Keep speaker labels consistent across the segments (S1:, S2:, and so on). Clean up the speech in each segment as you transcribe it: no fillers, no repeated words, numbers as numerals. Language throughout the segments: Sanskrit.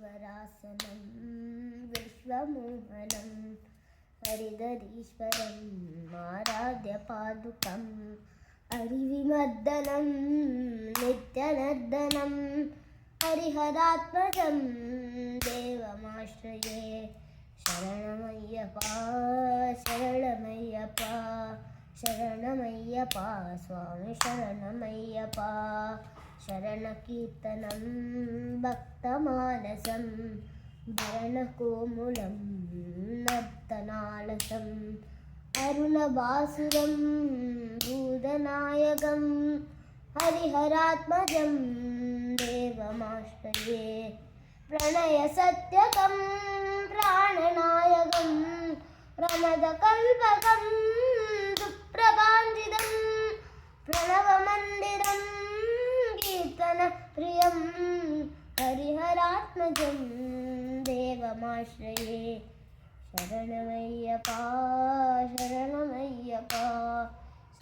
S1: ईश्वरासनं विश्वमोहनं हरिधरीश्वरम् आराध्यपादुकम् हरिविमर्दनं नित्यनर्दनं हरिहरात्मजं देवमाश्रये शरणमय्यप्पा शरणमय्यप्पा शरणमय्यप्पा स्वामी शरणमय्यप्पा शरणकीर्तनं भक्तमानसं भरणकोमलं नर्तनालसम् अरुणभासुरं भूतनायकं हरिहरात्मजं देवमाश्रये प्रणयसत्यकं प्राणनायकं प्रमदकल्पकं सुप्रभाञ्जितं प्रणवमन्दिरं कीर्तनप्रियं हरिहरात्मजं देवमाश्रये शरणमय्यप्पा शरणमय्यप्पा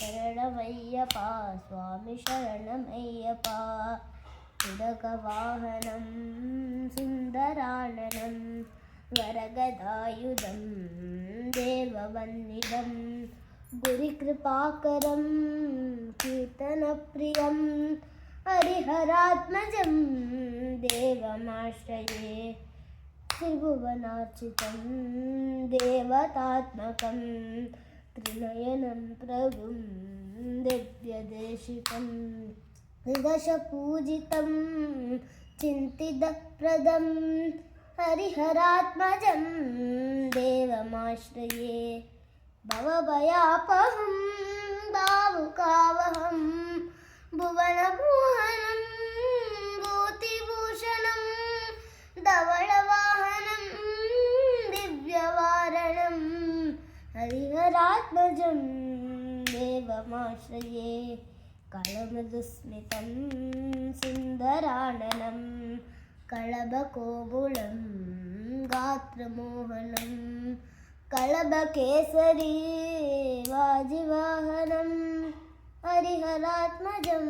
S1: शरणमय्यप्पा स्वामी शरणमय्यप्पा उदकवाहनं सुन्दराननं वरगदायुधं देववन्दितं गुरुकृपाकरं कीर्तनप्रियं हरिहरात्मजं देवमाश्रये त्रिभुवनार्चितं देवतात्मकं त्रिनयनं प्रभुं दिव्यदेशिकं त्रिदशपूजितं चिन्तितप्रदं हरिहरात्मजं देवमाश्रये भवभयापहं भावुकावहं भुवनमोहनं भूतिभूषणं धवलवाहनं दिव्यवारणं हरिहरात्मजं देवमाश्रये कलमृदुस्मितं सुन्दराननं कलभकोमुलं गात्रमोहनं कलभकेसरी वाजिवाहनं हरिहरात्मजं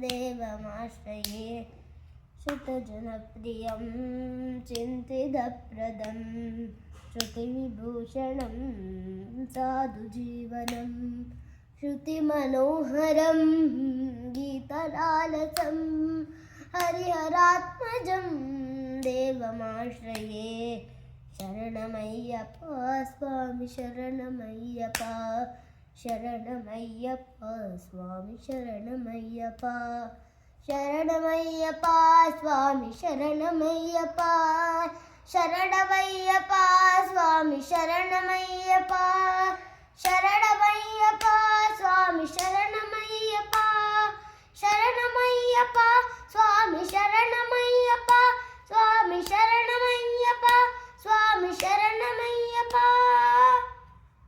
S1: देवमाश्रये श्रुतजनप्रियं चिन्तितप्रदं श्रुतिविभूषणं साधुजीवनं श्रुतिमनोहरं गीतलालसं हरिहरात्मजं देवमाश्रये शरणमय्यप्पा स्वामी शरणमय्यप्पा शरणमय्यप्पा स्वामी शरणमय्यप्पा शरणमय्यप्पा स्वामी शरणमय्यप्पा शरणमय्यप्पा स्वामी शरणमय्यप्पा शरणमय्यप्पा स्वामी शरण